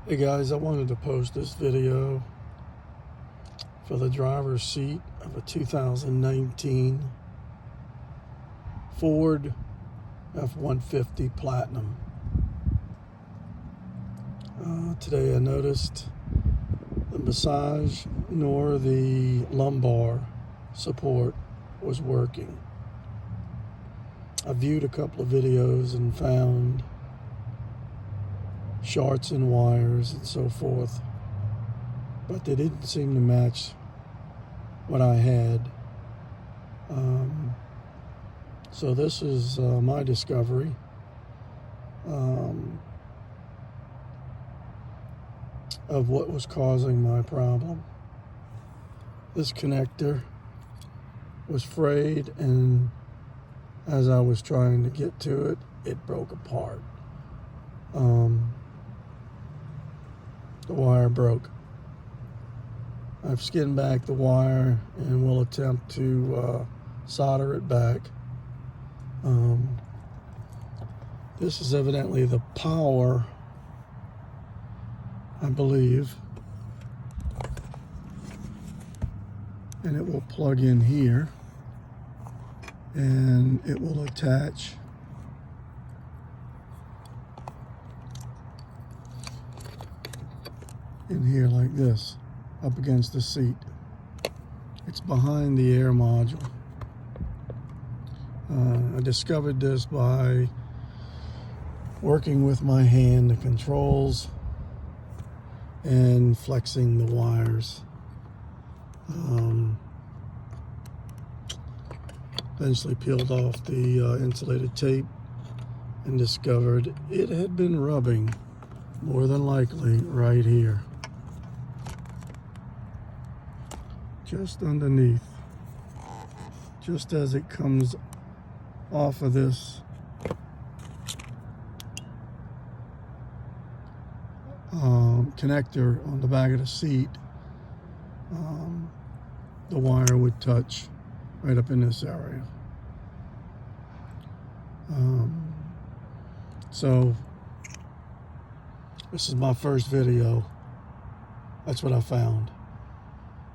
Hey guys, I wanted to post this video for the driver's seat of a 2019 Ford F150 Platinum. Today I noticed the massage nor the lumbar support was working. I viewed a couple of videos and found shorts and wires and so forth, but they didn't seem to match what I had. So this is my discovery. Of what was causing my problem. This connector was frayed, and as I was trying to get to it, it broke apart. The wire broke. I've skinned back the wire and will attempt to solder it back. This is evidently the power, I believe, and it will plug in here and it will attach in here like this, up against the seat. It's behind the air module. I discovered this by working with my hand, the controls, and flexing the wires. Eventually peeled off the insulated tape and discovered it had been rubbing, more than likely, right here. Just underneath. Just as it comes off of this connector on the back of the seat, the wire would touch right up in this area. So this is my first video. That's what I found.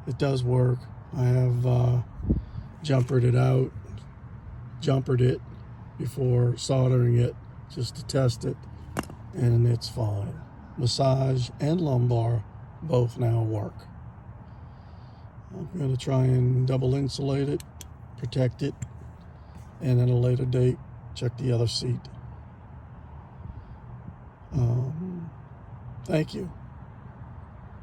It does work. I have jumpered it before soldering it just to test it, and it's fine. Massage and lumbar both now work. I'm going to try and double insulate it, protect it, and at a later date check the other seat. Thank you.